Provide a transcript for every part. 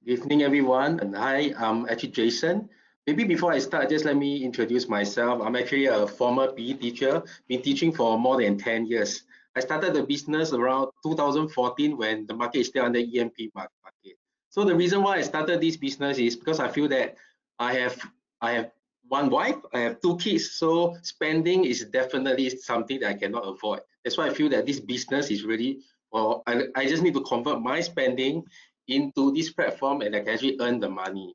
Good evening, everyone. And hi, I'm actually Jason. Maybe before I start, just let me introduce myself. I'm actually a former PE teacher, been teaching for more than 10 years. I started the business around 2014 when the market is still under EMP market. So the reason why I started this business is because I feel that I have I have one wife, I have two kids, so spending is definitely something that I cannot avoid. That's why I feel that this business is really, well, I just need to convert my spending into this platform and I can actually earn the money.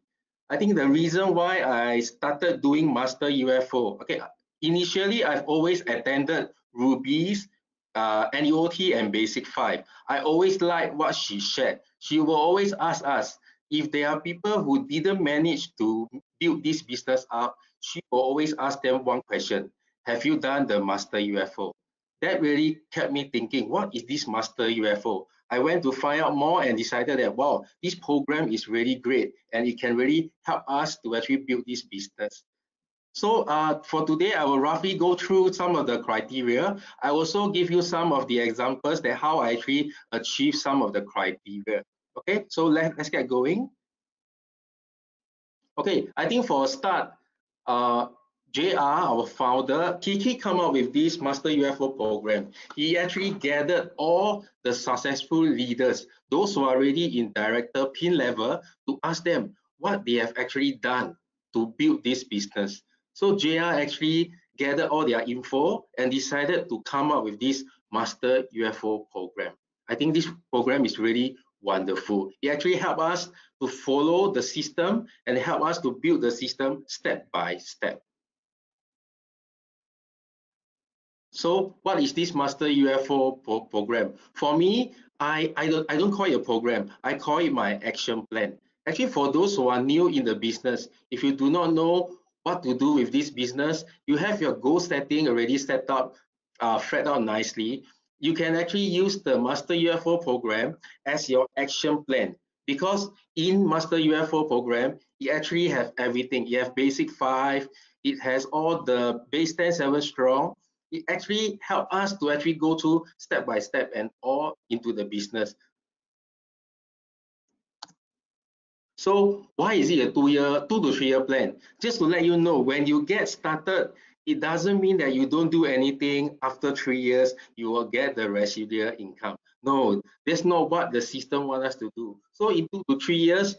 I think the reason why I started doing Master UFO, okay, initially I've always attended Ruby's NEOT and Basic 5. I always like what she shared. She will always ask us if there are people who didn't manage to build this business up, she will always ask them one question: have you done the Master UFO? That really kept me thinking, what is this Master UFO? I went to find out more and decided that, wow, this program is really great and it can really help us to actually build this business. So for today, I will roughly go through some of the criteria. I also give you some of the examples that how I actually achieve some of the criteria. Okay, so let's get going. Okay, I think for a start, uh, JR, our founder, Kiki come up with this Master UFO program. He actually gathered all the successful leaders, those who are already in director pin level, to ask them what they have actually done to build this business. So JR actually gathered all their info and decided to come up with this Master UFO program. I think this program is really wonderful. It actually helped us to follow the system and help us to build the system step by step. So what is this Master UFO program? For me, I don't call it a program. I call it my action plan. Actually, for those who are new in the business, if you do not know what to do with this business, you have your goal setting already set up, set out nicely. You can actually use the Master UFO program as your action plan, because in Master UFO program, you actually have everything. You have basic 5, it has all the base 10, 7 strong. It actually help us to actually go through step by step and all into the business. So why is it a 2 to 3 year plan? Just to let you know, when you get started, it doesn't mean that you don't do anything. After 3 years, you will get the residual income. No, that's not what the system wants us to do. So in 2 to 3 years,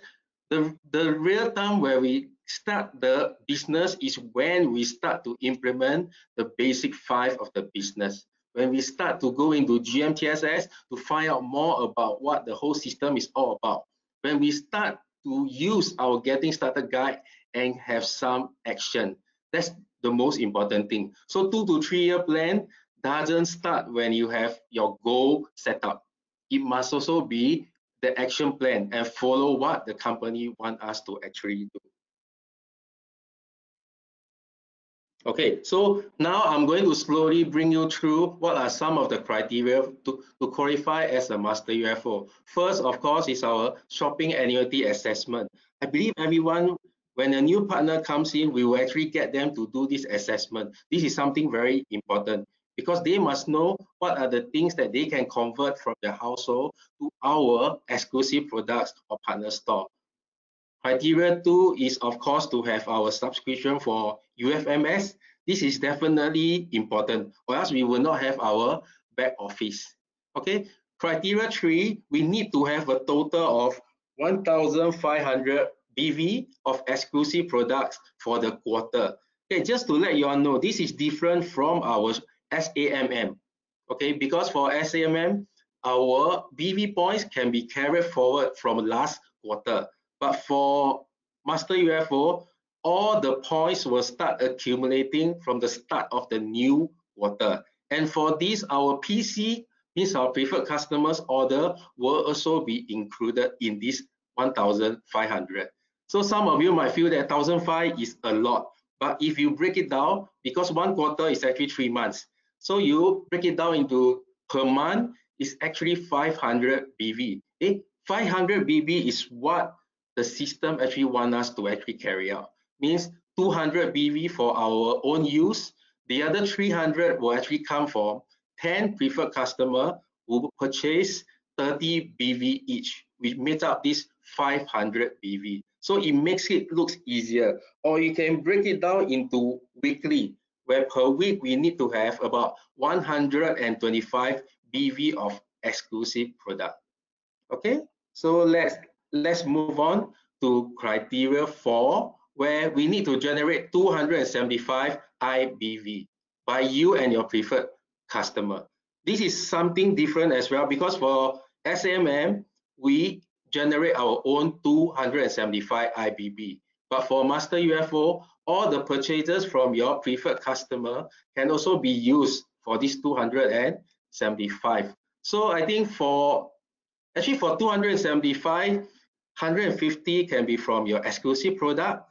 the real time where we start the business is when we start to implement the basic 5 of the business. When we start to go into GMTSS to find out more about what the whole system is all about. When we start to use our getting started guide and have some action. That's the most important thing. So 2 to 3 year plan doesn't start when you have your goal set up. It must also be the action plan and follow what the company want us to actually do. Okay, so now I'm going to slowly bring you through what are some of the criteria to qualify as a Master UFO. First, of course, is our shopping annuity assessment. I believe everyone, when a new partner comes in, we will actually get them to do this assessment. This is something very important because they must know what are the things that they can convert from their household to our exclusive products or partner store. Criteria 2 is, of course, to have our subscription for UFMS. This is definitely important, or else we will not have our back office. Okay. Criteria 3, we need to have a total of 1,500 BV of exclusive products for the quarter. Okay, just to let you all know, this is different from our SAMM. Okay, because for SAMM, our BV points can be carried forward from last quarter. But for Master UFO, all the points will start accumulating from the start of the new quarter. And for this, our PC, means our preferred customers order, will also be included in this 1,500. So some of you might feel that 1,500 is a lot. But if you break it down, because one quarter is actually 3 months, so you break it down into per month, is actually 500 BV. 500 BV is what the system actually want us to actually carry out. Means 200 BV for our own use. The other 300 will actually come from 10 preferred customer who purchase 30 BV each, which makes up this 500 BV. So it makes it looks easier. Or you can break it down into weekly, where per week we need to have about 125 BV of exclusive product. Okay, so let's move on to criteria 4, where we need to generate 275 IBV by you and your preferred customer. This is something different as well, because for SMM we generate our own 275 IBV, but for Master UFO, all the purchases from your preferred customer can also be used for this 275. So I think for 275, 150 can be from your exclusive product.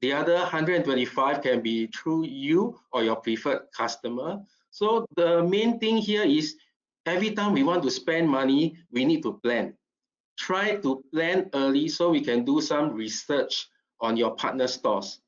The other 125 can be through you or your preferred customer. So the main thing here is every time we want to spend money, we need to plan. Try to plan early so we can do some research on your partner stores.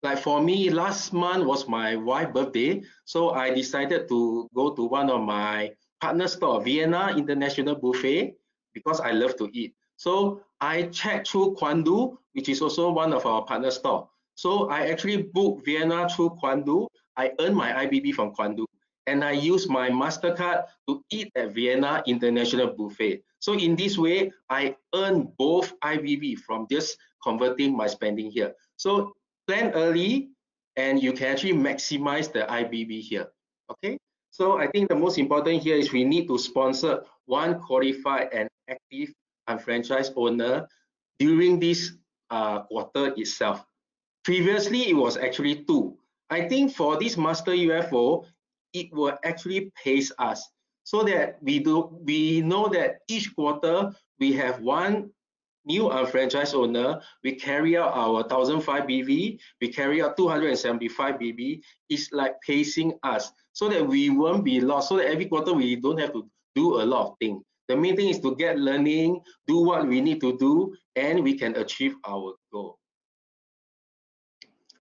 Like for me, last month was my wife's birthday, so I decided to go to one of my partner store, Vienna International Buffet, because I love to eat. So I checked through Quandu, which is also one of our partner store. So I actually booked Vienna through Quandu. I earned my IBB from Quandu, and I use my MasterCard to eat at Vienna International Buffet. So in this way, I earn both IBB from just converting my spending here. So plan early and you can actually maximize the IBB here. Okay, so I think the most important here is we need to sponsor one qualified and active unfranchised owner during this quarter itself. Previously, it was actually 2. I think for this Master UFO, it will actually pace us so that we know that each quarter we have one new unfranchised owner, we carry out our 1005 BV, we carry out 275 BV. It's like pacing us so that we won't be lost, so that every quarter we don't have to do a lot of things. The main thing is to get learning, do what we need to do, and we can achieve our goal.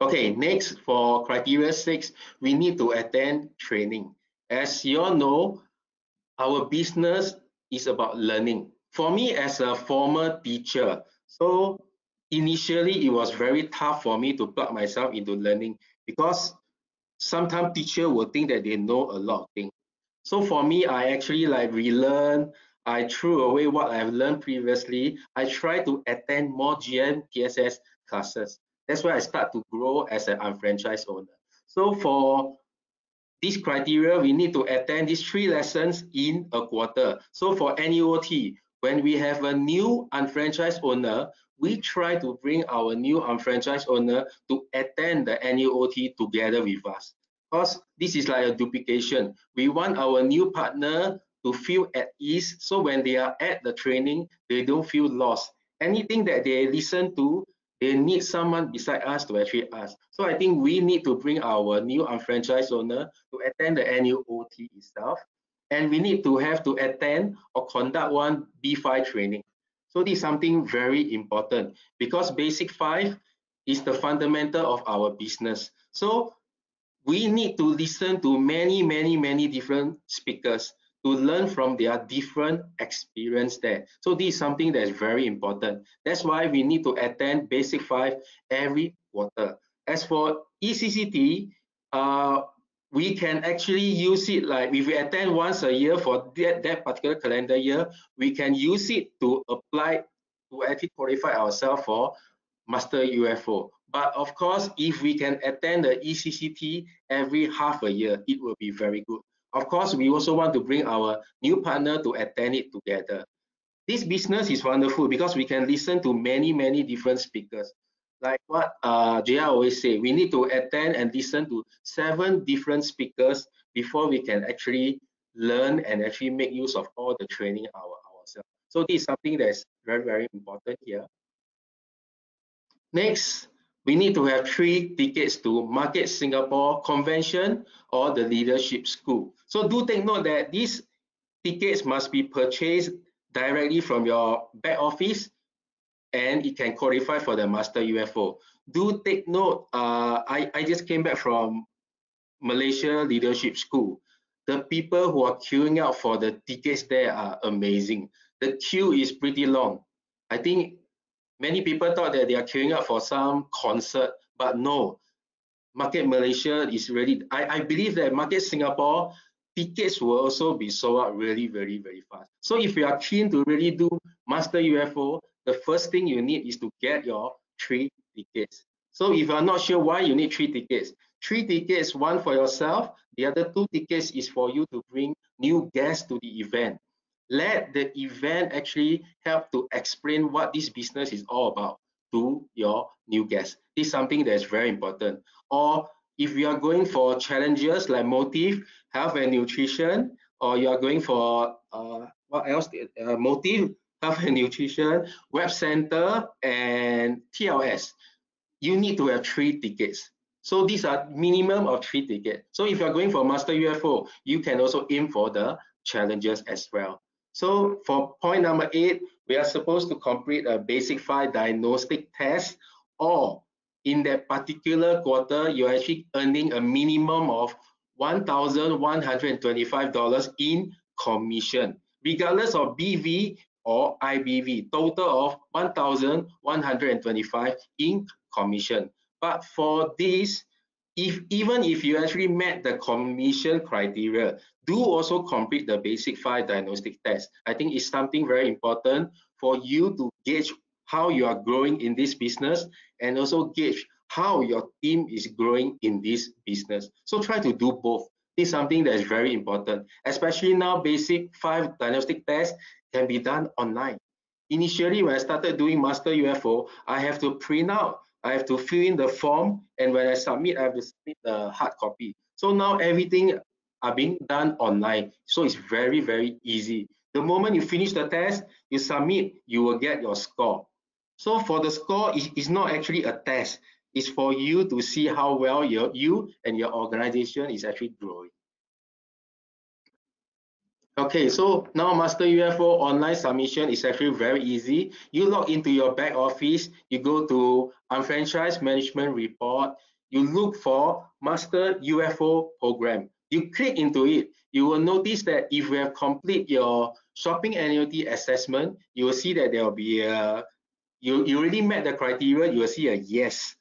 Okay, next for criteria 6, we need to attend training. As you all know, our business is about learning. For me as a former teacher, so initially it was very tough for me to plug myself into learning, because sometimes teachers will think that they know a lot of things. So for me, I actually like relearn. I threw away what I've learned previously. I try to attend more GM TSS classes. That's why I start to grow as an unfranchised owner. So for this criteria, we need to attend these 3 lessons in a quarter. So for NUOT, when we have a new unfranchised owner, we try to bring our new unfranchised owner to attend the NUOT together with us, because this is like a duplication. We want our new partner to feel at ease, so when they are at the training, they don't feel lost. Anything that they listen to, they need someone beside us to actually ask. So I think we need to bring our new unfranchised owner to attend the NUOT itself, and we need to have to attend or conduct one B5 training. So this is something very important, because basic 5 is the fundamental of our business. So we need to listen to many different speakers to learn from their different experience there. So this is something that is very important. That's why we need to attend basic 5 every quarter. As for ECCT, we can actually use it, like if we attend once a year for that particular calendar year, we can use it to apply to actually qualify ourselves for Master UFO. But of course, if we can attend the ECCT every half a year, it will be very good. Of course, we also want to bring our new partner to attend it together. This business is wonderful because we can listen to many different speakers. Like what JR always say, we need to attend and listen to 7 different speakers before we can actually learn and actually make use of all the training ourselves. So this is something that's very important here. Next, we need to have 3 tickets to Market Singapore Convention or the Leadership School. So do take note that these tickets must be purchased directly from your back office, and it can qualify for the Master UFO. Do take note, I just came back from Malaysia Leadership School. the people who are queuing out for the tickets there are amazing. The queue is pretty long. I think many people thought that they are queuing up for some concert, but no. Market Malaysia is really, I believe that Market Singapore tickets will also be sold out really, very, very fast. So if you are keen to really do Master UFO, the first thing you need is to get your 3 tickets. So if you are not sure why you need 3 tickets, 3 tickets, one for yourself, the other 2 tickets is for you to bring new guests to the event. Let the event actually help to explain what this business is all about to your new guests. This is something that is very important. Or if you are going for challenges like motive, health and nutrition, or you are going for what else? Motive, health and nutrition, web center, and TLS, you need to have 3 tickets. So these are minimum of 3 tickets. So if you're going for Master UFO, you can also aim for the challenges as well. So for point number 8, we are supposed to complete a basic 5 diagnostic test, or in that particular quarter, you're actually earning a minimum of $1,125 in commission, regardless of BV or IBV, total of $1,125 in commission. But for this, even if you actually met the commission criteria, do also complete the basic 5 diagnostic test. I think it's something very important for you to gauge how you are growing in this business, and also gauge how your team is growing in this business. So try to do both. This is something that is very important, especially now basic 5 diagnostic tests can be done online. Initially, when I started doing Master UFO, I have to print out, I have to fill in the form, and when I submit, I have to submit the hard copy. So now everything are being done online. So it's very, very easy. The moment you finish the test, you submit, you will get your score. So for the score, it's not actually a test. It's for you to see how well you and your organization is actually growing. Okay, so now Master UFO online submission is actually very easy. You log into your back office, you go to UnFranchise Management Report, you look for Master UFO Program. You click into it, you will notice that if you have complete your shopping annuity assessment, you will see that there will be a, you already met the criteria, you will see a yes.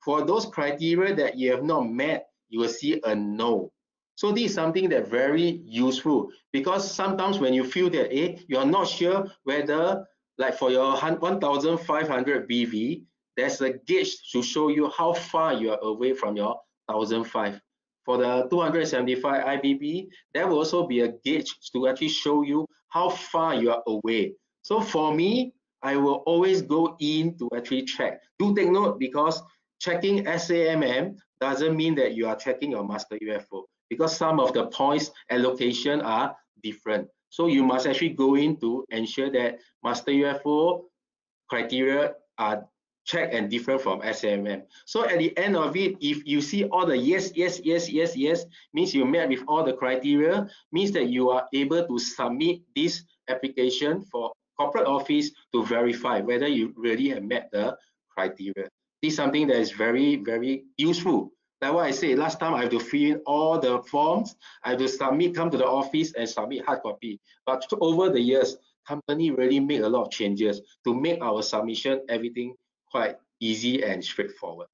For those criteria that you have not met, you will see a no. So this is something that very useful, because sometimes when you feel that you are not sure whether, like for your 1,500 BV, there's a gauge to show you how far you are away from your 1,005. For the 275 IBB, there will also be a gauge to actually show you how far you are away. So for me, I will always go in to actually check. Do take note, because checking SAMM doesn't mean that you are checking your Master UFO, because some of the points allocation are different. So you must actually go in to ensure that Master UFO criteria are checked and different from SAMM. So at the end of it, if you see all the yes, yes, yes, yes, yes, means you met with all the criteria, means that you are able to submit this application for corporate office to verify whether you really have met the criteria. This is something that is very, very useful. Like what I said, last time I have to fill in all the forms, I have to submit, come to the office and submit hard copy. But over the years, company really made a lot of changes to make our submission, everything quite easy and straightforward.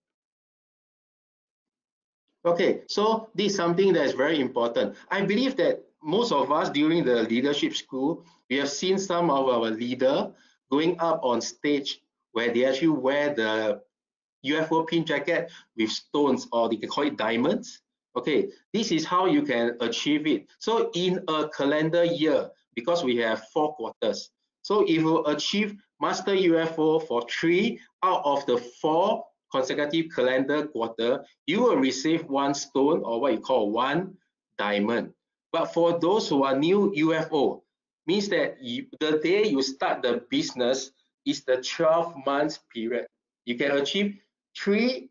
Okay, so this is something that is very important. I believe that most of us during the leadership school, we have seen some of our leader going up on stage where they actually wear the UFO pin jacket with stones, or they can call it diamonds. Okay, this is how you can achieve it. So in a calendar year, because we have 4 quarters, so if you achieve Master UFO for 3 out of the 4 consecutive calendar quarter, you will receive 1 stone, or what you call 1 diamond. But for those who are new UFO, means that the day you start the business is the 12 months period. You can achieve 3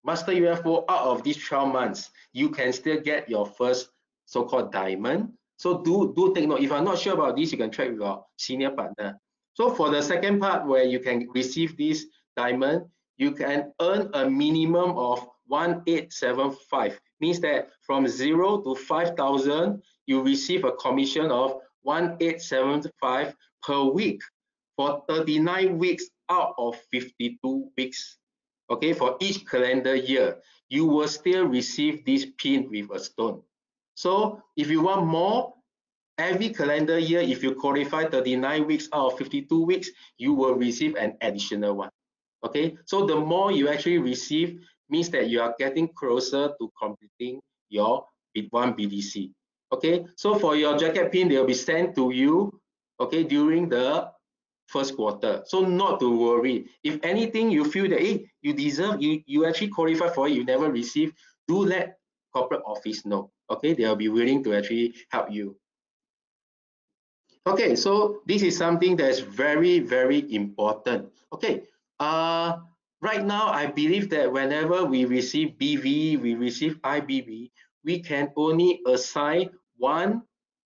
Master UFO out of these 12 months. You can still get your first so-called diamond. So do take note. If you're not sure about this, you can check with your senior partner. So for the second part, where you can receive this diamond, you can earn a minimum of 1875. Means that from 0 to 5,000, you receive a commission of 1875 per week for 39 weeks out of 52 weeks. Okay, for each calendar year, you will still receive this pin with a stone. So if you want more, every calendar year, if you qualify 39 weeks out of 52 weeks, you will receive an additional one. Okay, so the more you actually receive means that you are getting closer to completing your one BDC. Okay, so for your jacket pin, they will be sent to you, okay, during the first quarter. So not to worry. If anything you feel that you deserve, you actually qualify for it, you never receive, do let corporate office know. Okay, they'll be willing to actually help you. Okay, so this is something that's very, very important. Okay, right now I believe that whenever we receive BV, we receive IBB, we can only assign one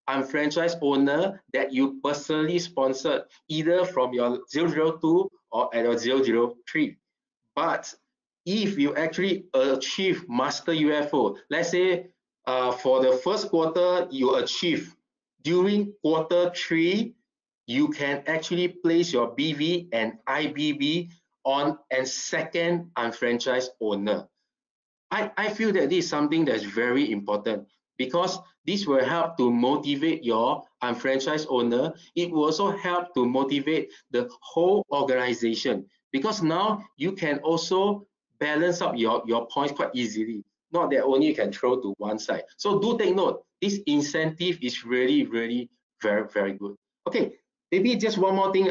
unfranchised owner that you personally sponsored, either from your 002 or at your 003. But if you actually achieve Master UFO, let's say for the first quarter you achieve, during quarter 3, you can actually place your BV and IBB on a second unfranchised owner. I feel that this is something that's very important because this will help to motivate your unfranchised owner. It will also help to motivate the whole organization because now you can also balance up your points quite easily. Not that only you can throw to one side. So do take note, this incentive is really, really very, very good. Okay, maybe just one more thing.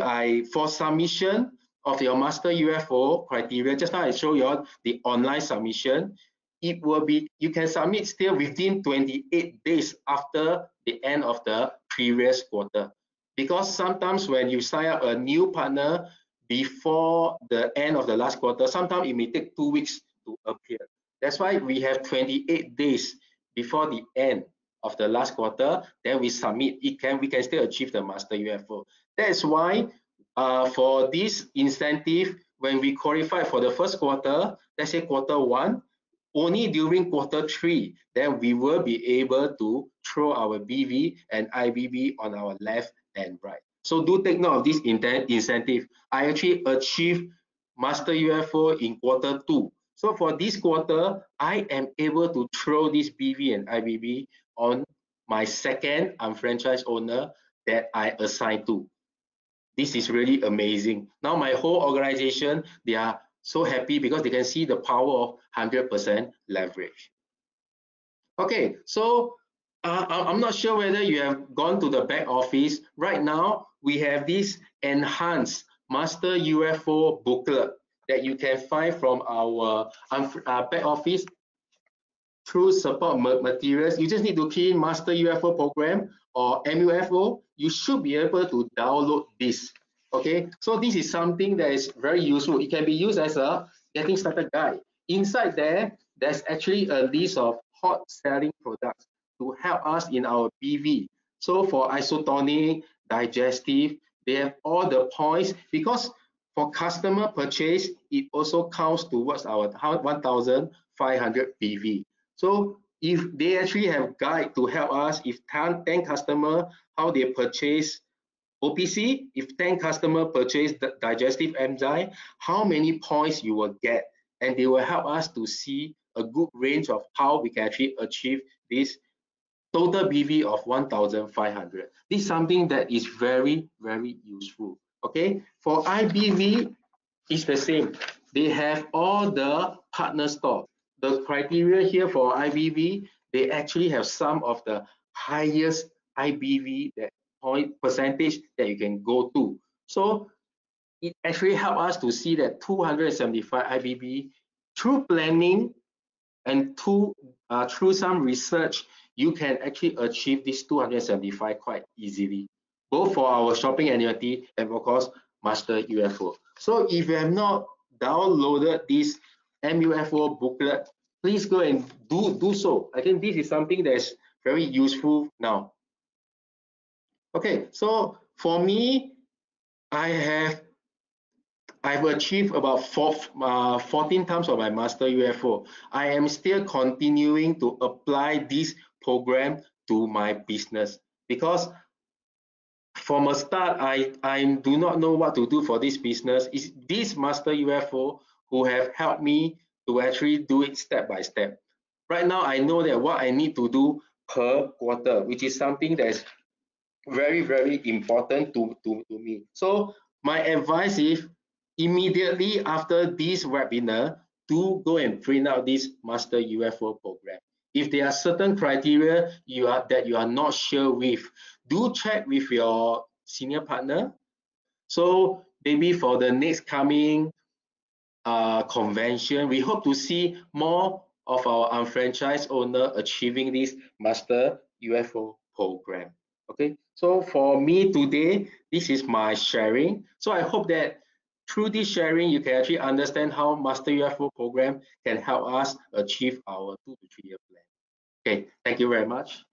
For submission of your Master UFO criteria, just now I show you all the online submission. It will be, you can submit still within 28 days after the end of the previous quarter. Because sometimes when you sign up a new partner before the end of the last quarter, sometimes it may take 2 weeks to appear. That's why we have 28 days before the end of the last quarter, then we submit. We can still achieve the Master UFO. That's why for this incentive, when we qualify for the first quarter, let's say quarter 1, only during quarter 3, then we will be able to throw our BV and IBB on our left and right. So do take note of this incentive. I actually achieved Master UFO in quarter 2. So for this quarter, I am able to throw this BV and IBB on my second unfranchised owner that I assigned to. This is really amazing. Now my whole organization, they are so happy because they can see the power of 100% leverage. Okay, so I'm not sure whether you have gone to the back office. Right now, we have this enhanced Master UFO booklet that you can find from our back office through support materials. You just need to key in Master UFO Program or MUFO. You should be able to download this. Okay, so this is something that is very useful. It can be used as a getting started guide. Inside there, there's actually a list of hot selling products to help us in our BV. So for isotonic, digestive, they have all the points because for customer purchase, it also counts towards our 1,500 BV. So if they actually have guide to help us, if 10 customer, how they purchase OPC, if 10 customer purchase the digestive enzyme, how many points you will get, and they will help us to see a good range of how we can actually achieve this total BV of 1,500. This is something that is very, very useful. Okay, for IBV, it's the same. They have all the partner store. The criteria here for IBV, they actually have some of the highest IBV that point percentage that you can go to. So it actually helps us to see that 275 IBV through planning and through some research, you can actually achieve this 275 quite easily, both for our shopping annuity and of course Master UFO. So if you have not downloaded this MUFO booklet, please go and do so. I think this is something that is very useful now. Okay, so for me, I've achieved about 14 times of my Master UFO. I am still continuing to apply this program to my business, because from a start, I do not know what to do for this business. It's this Master UFO who have helped me to actually do it step by step. Right now, I know that what I need to do per quarter, which is something that is very, very important to me. So my advice is immediately after this webinar, do go and print out this Master UFO program. If there are certain criteria that you are not sure with, do check with your senior partner. So maybe for the next coming convention, we hope to see more of our unfranchised owner achieving this Master UFO program. Okay, so for me today, this is my sharing. So I hope that through this sharing, you can actually understand how Master UFO program can help us achieve our 2 to 3 year plan. Okay, thank you very much.